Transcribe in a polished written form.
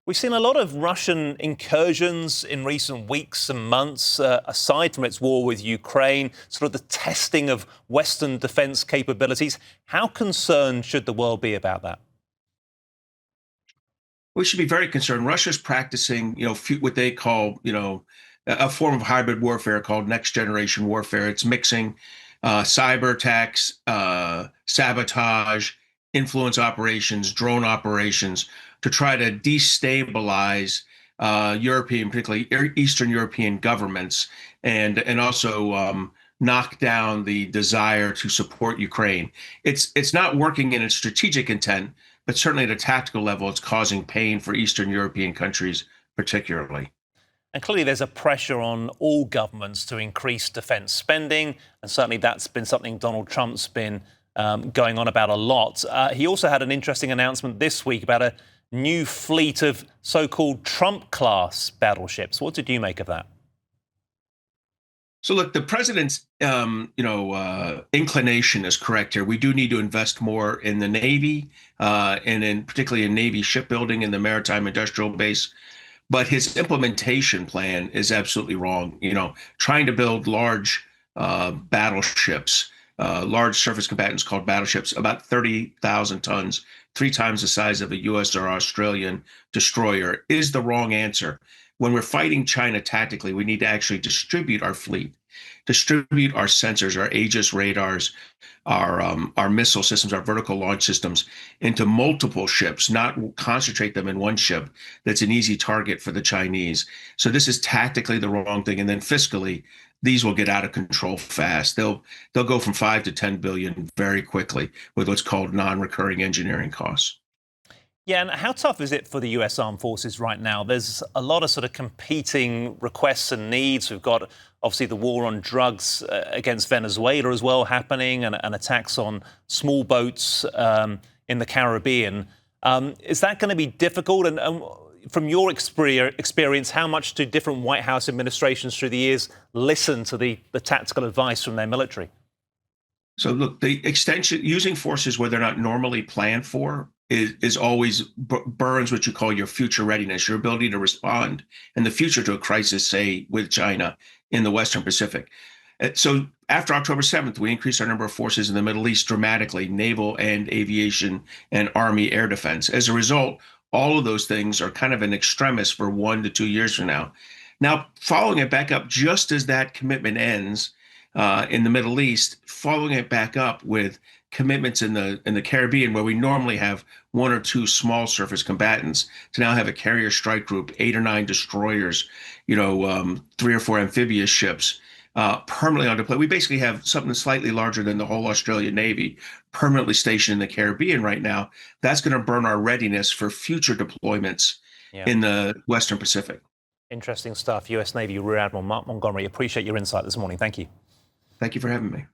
We've seen a lot of Russian incursions in recent weeks and months, aside from its war with Ukraine, sort of the testing of Western defence capabilities. How concerned should the world be about that? We should be very concerned. Russia's practicing, what they call, a form of hybrid warfare called next generation warfare. It's mixing cyber attacks, sabotage, influence operations, drone operations to try to destabilize European, particularly Eastern European governments, and also knock down the desire to support Ukraine. It's not working in its strategic intent, but certainly at a tactical level, it's causing pain for Eastern European countries particularly. And clearly, there's a pressure on all governments to increase defence spending, and certainly that's been something Donald Trump's been going on about a lot. He also had an interesting announcement this week about a new fleet of so-called Trump-class battleships. What did you make of that? So look, the president's inclination is correct here. We do need to invest more in the Navy, and in particularly in Navy shipbuilding and the maritime industrial base. But his implementation plan is absolutely wrong. Trying to build large battleships, large surface combatants called battleships, about 30,000 tons, 3 times the size of a U.S. or Australian destroyer, is the wrong answer. When we're fighting China tactically, we need to actually distribute our fleet, distribute our sensors, our Aegis radars, our missile systems, our vertical launch systems into multiple ships, not concentrate them in one ship that's an easy target for the Chinese. So this is tactically the wrong thing. And then fiscally, these will get out of control fast. They'll go from 5 to 10 billion very quickly with what's called non-recurring engineering costs. Yeah, and how tough is it for the US Armed Forces right now? There's a lot of sort of competing requests and needs. We've got obviously the war on drugs against Venezuela as well happening, and attacks on small boats in the Caribbean. Is that going to be difficult? And from your experience, how much do different White House administrations through the years listen to the tactical advice from their military? So look, the extension, using forces where they're not normally planned for, is always burns what you call your future readiness, your ability to respond in the future to a crisis, say with China in the Western Pacific. So after October 7th, we increased our number of forces in the Middle East dramatically, naval and aviation and Army air defense. As a result, all of those things are kind of an extremis for 1 to 2 years from now. Now, following it back up just as that commitment ends in the Middle East, following it back up with commitments in the Caribbean, where we normally have 1 or 2 small surface combatants, to now have a carrier strike group, 8 or 9 destroyers, 3 or 4 amphibious ships permanently on deploy. We basically have something slightly larger than the whole Australian Navy permanently stationed in the Caribbean right now. That's going to burn our readiness for future deployments in the Western Pacific. Interesting stuff. US Navy Rear Admiral Mark Montgomery, appreciate your insight this morning. Thank you. Thank you for having me.